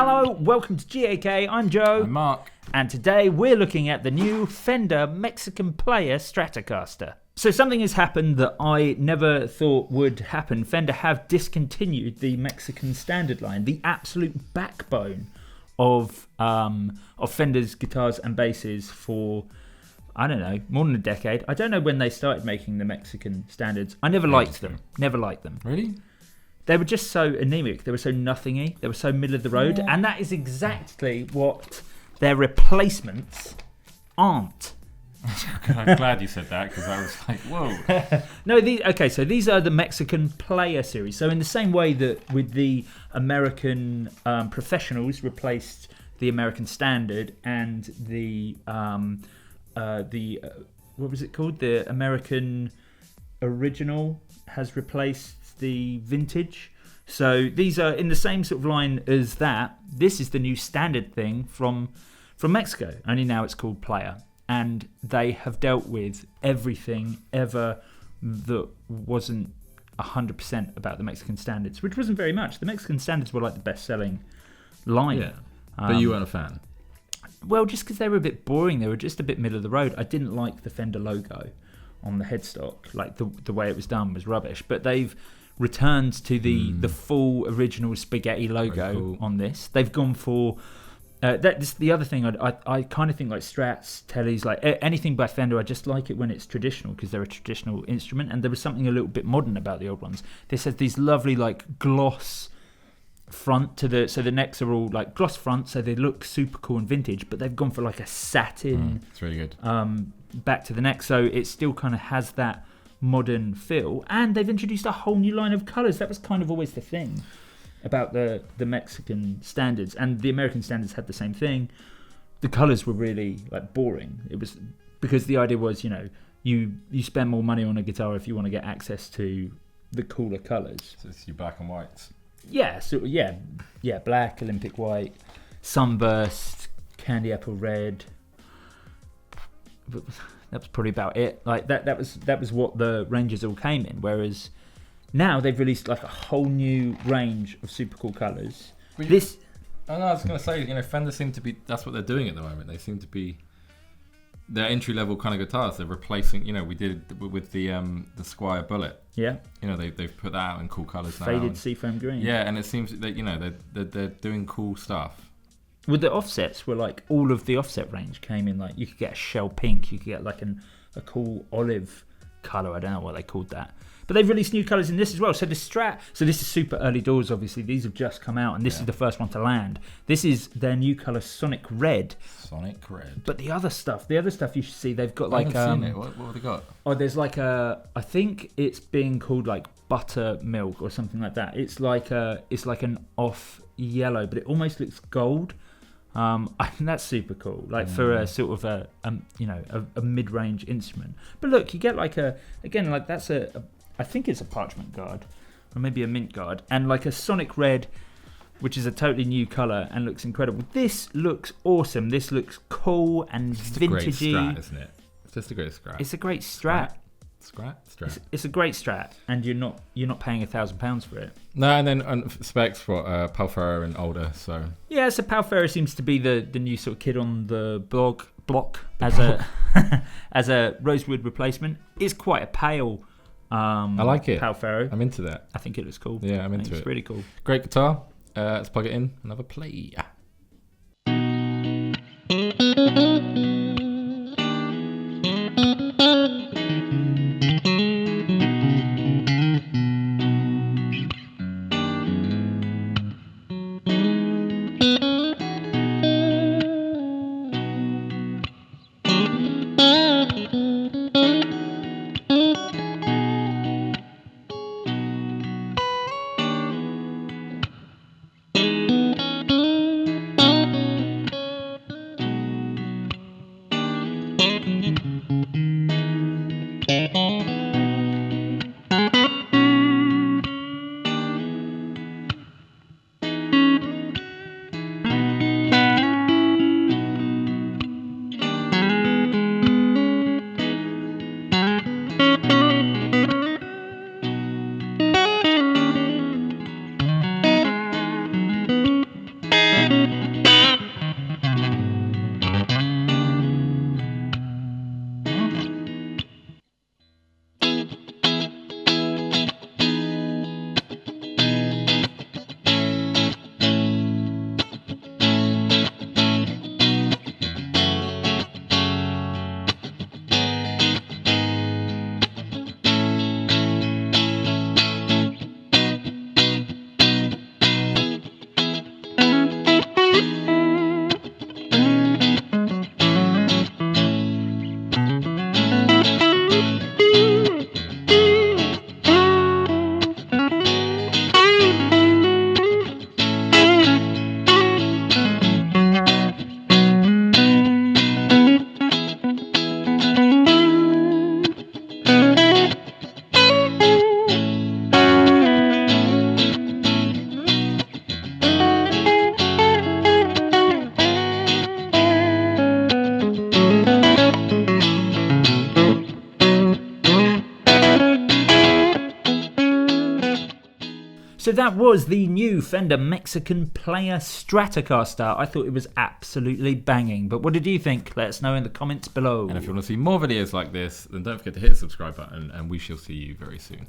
Hello, welcome to GAK. I'm Joe. I'm Mark. And today we're looking at the new Fender Mexican Player Stratocaster. So something has happened that I never thought would happen. Fender have discontinued the Mexican standard line, the absolute backbone of Fender's guitars and basses for, I don't know, more than a decade. I don't know when they started making the Mexican standards. I never liked them. Never liked them. Really? They were just so anemic. They were so nothingy. They were so middle of the road. Yeah. And that is exactly what their replacements aren't. I'm glad you said that because I was like, whoa. No, so these are the Mexican Player Series. So in the same way that with the American Professionals replaced the American Standard and the what was it called? The American Original has replaced the Vintage. So these are in the same sort of line as that. This is the new standard thing from Mexico. Only now it's called Player. And they have dealt with everything ever that wasn't 100% about the Mexican standards, which wasn't very much. The Mexican standards were like the best-selling line. Yeah, but you weren't a fan. Well, just because they were a bit boring. They were just a bit middle of the road. I didn't like the Fender logo on the headstock. Like the way it was done was rubbish. But they've returned to the full original spaghetti logo on this. They've gone for... that's the other thing. I kind of think like Strats, Tellies, like anything by Fender, I just like it when it's traditional because they're a traditional instrument, and there was something a little bit modern about the old ones. This has these lovely like gloss front to the, so the necks are all like gloss front, so they look super cool and vintage, but they've gone for like a satin. It's really good. Back to the neck, so it still kind of has that modern feel, and they've introduced a whole new line of colours. That was kind of always the thing about the Mexican standards, and the American standards had the same thing. The colours were really like boring. It was because the idea was, you know, you spend more money on a guitar if you want to get access to the cooler colours. So it's your black and whites. Yeah, so yeah, black, Olympic white, sunburst, candy apple red. That was probably about it. Like that was what the ranges all came in. Whereas now they've released like a whole new range of super cool colours. I was going to say, you know, Fender seem to be, that's what they're doing at the moment. They seem to be, their entry level kind of guitars. They're replacing, you know, we did with the Squire Bullet. Yeah. You know, they've put that out in cool colours now. Faded seafoam green. Yeah, and it seems that, you know, they're doing cool stuff. With the offsets, were like all of the offset range came in. Like you could get a shell pink, you could get like a cool olive colour. I don't know what they called that. But they've released new colours in this as well. So this is super early doors, obviously. These have just come out, and this is the first one to land. This is their new colour, Sonic Red. Sonic Red. But the other stuff you should see, they've got like... I haven't seen it. What have they got? Oh, there's like I think it's being called like buttermilk or something like that. It's like an off yellow, but it almost looks gold. I think that's super cool, like for a sort of a mid-range instrument. But look, you get like that's I think it's a parchment guard or maybe a mint guard, and like a Sonic Red, which is a totally new colour and looks incredible. This looks awesome. This looks cool and it's vintagey. It's a great Strat, isn't it? It's just a great Strat. It's a great Strat. Strat. It's a great Strat, and you're not paying £1,000 for it. No, and then specs for Ferro and older. So yeah, so Ferro seems to be the new sort of kid on the block as a rosewood replacement. It's quite a pale. I like it. Ferro. I'm into that. I think it looks cool. Yeah, I'm into it. It's really cool. Great guitar. Let's plug it in. Another play. So that was the new Fender Mexican Player Stratocaster. I thought it was absolutely banging. But what did you think? Let us know in the comments below. And if you want to see more videos like this, then don't forget to hit the subscribe button, and we shall see you very soon.